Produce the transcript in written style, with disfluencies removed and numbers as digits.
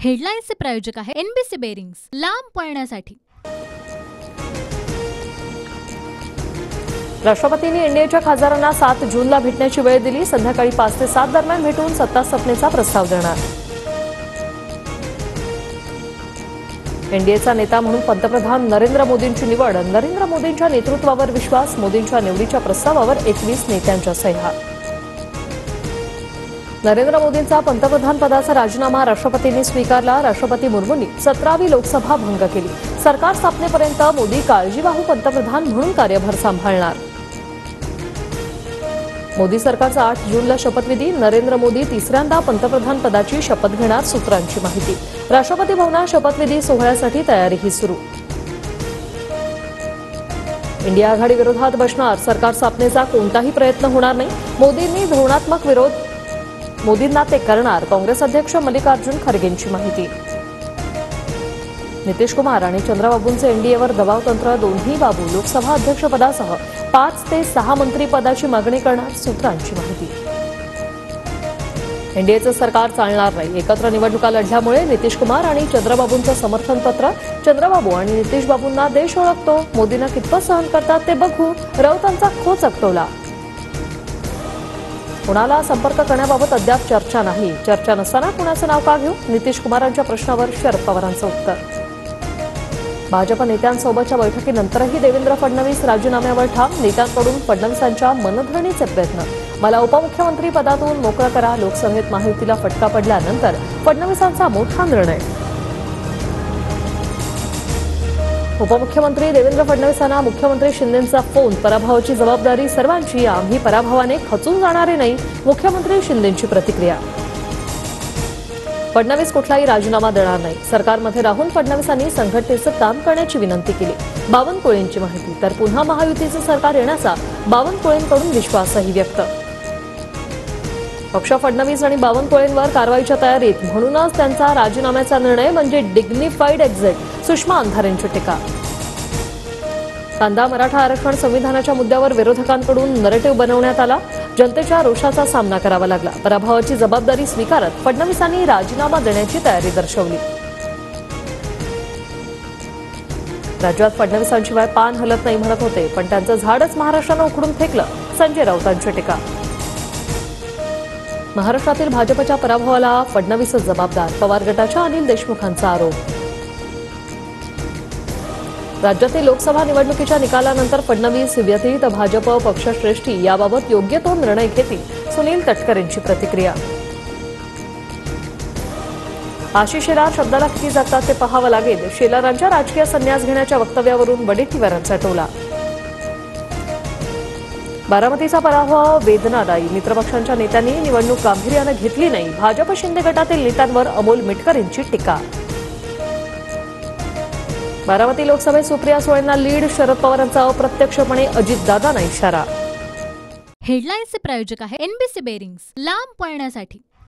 हेडलाईन्सचे प्रायोजक आहे NBC bearings, लांब पळण्यासाठी। राष्ट्रपतींनी एनडीएच्या खासदारांना 7 जूनला भेटण्याची वेळ दिली। संध्याकाळी 5 ते 7 दरम्यान भेटून सत्ता स्थापनेचा प्रस्ताव देणार। एनडीएचा नेता म्हणून पंतप्रधान नरेंद्र मोदींची निवड। नरेंद्र मोदींच्या नेतृत्वावर विश्वास। मोदींच्या निवडीच्या प्रस्तावावर 21 नेत्यांच्या सह्या। नरेंद्र मोदींचा पंतप्रधान पदाचा राजीनामा राष्ट्रपतींनी स्वीकारला। राष्ट्रपती मुर्मूंनी 17वी लोकसभा भंग केली। सरकार स्थापनेपर्यंत मोदी काळजीवाहू पंतप्रधान म्हणून कार्यभार सांभाळणार। मोदी सरकारचा 8 जूनला शपथविधी। नरेंद्र मोदी तिसऱ्यांदा पंतप्रधान पदाची शपथ घेणार। सूत्रांची माहिती। राष्ट्रपती भवनात शपथविधी सोहळ्यासाठी तयारीही सुरू। इंडिया आघाडी विरोधात बसणार। सरकार स्थापनेचा कोणताही प्रयत्न होणार नाही। मोदींनी धोरणात्मक विरोध मोदींना ते करणार। काँग्रेस अध्यक्ष मल्लिकार्जुन खरगेंची माहिती। नितीश कुमार आणि चंद्रबाबूंचे एनडीएवर दबाव तंत्र। दोन्ही बाबू लोकसभा अध्यक्षपदासह 5 ते 6 मंत्रीपदाची मागणी करणार। सूत्रांची माहिती। एनडीएचं सरकार चालणार नाही। एकत्र निवडणुका लढल्यामुळे नितीश कुमार आणि चंद्रबाबूंचं समर्थन पत्र। चंद्रबाबू आणि नितीश बाबूंना देश ओळखतो। मोदींना कितपत सहन करतात ते बघू। राऊतांचा खोच अकटवला। कुणाला संपर्क करण्याबाबत अद्याप चर्चा नाही। चर्चा नसताना कुणाचं नाव का घेऊ? नितीश कुमारांच्या प्रश्नावर शरद पवारांचं उत्तर। भाजप नेत्यांसोबतच्या बैठकीनंतरही देवेंद्र फडणवीस राजीनाम्यावर ठाम। नेत्यांकडून फडणवीसांच्या मनधरणीचे प्रयत्न। मला उपमुख्यमंत्री पदातून मोकळं करा। लोकसभेत महायुतीला फटका पडल्यानंतर फडणवीसांचा मोठा निर्णय। उपमुख्यमंत्री देवेंद्र फडणवीसांना मुख्यमंत्री शिंदेंचा फोन। पराभवाची जबाबदारी सर्वांची। आम्ही पराभवाने खचून जाणारे नाही। मुख्यमंत्री शिंदेंची प्रतिक्रिया। फडणवीस कुठलाही राजीनामा देणार नाही। सरकारमध्ये राहून फडणवीसांनी संघटनेचं काम करण्याची विनंती केली। बावनकुळेंची माहिती। तर पुन्हा महायुतीचं सरकार येण्याचा बावनकुळेंकडून विश्वासही व्यक्त। पक्ष फडणवीस आणि बावनकुळेंवर कारवाईच्या तयारीत। म्हणूनच त्यांचा राजीनाम्याचा निर्णय म्हणजे डिग्निफाईड एक्झिट। सुषमा अंधारेंची टीका। कांदा मराठा आरक्षण संविधानाच्या मुद्द्यावर विरोधकांकडून नरेटिव्ह बनवण्यात आला। जनतेच्या रोषाचा सामना करावा लागला। पराभवाची जबाबदारी स्वीकारत फडणवीसांनी राजीनामा देण्याची तयारी दर्शवली। राज्यात फडणवीसांशिवाय पान हलत नाही म्हणत होते, पण त्यांचं झाडच महाराष्ट्रानं उखडून फेकलं। संजय राऊतांची टीका। महाराष्ट्रातील भाजपच्या पराभवाला फडणवीसच जबाबदार। पवार गटाच्या अनिल देशमुखांचा आरोप। राज्यातील लोकसभा निवडणुकीच्या निकालानंतर फडणवीस व्यतिरिक्त भाजप पक्षश्रेष्ठी याबाबत योग्य तो निर्णय घेतील। सुनील तटकरेंची प्रतिक्रिया। आशिष शेलार शब्दाला किती जगतात ते पाहावं लागेल। शेलारांच्या राजकीय संन्यास घेण्याच्या वक्तव्यावरून वडेट्टीवारांचा टोला। बारामतीचा पराभव वेदनादायी। मित्रपक्षांच्या नेत्यांनी निवडणूक गांभीर्यानं घेतली नाही। भाजप शिंदे गटातील नेत्यांवर अमोल मिटकरींची टीका। बारामती लोकसभेत सुप्रिया सुळेंना लीड। शरद पवारांचा अप्रत्यक्षपणे अजितदादांना इशारा। हेडलाईन्सचे प्रायोजक आहे एनबीसी बेरिंग्स, लांब पळण्यासाठी।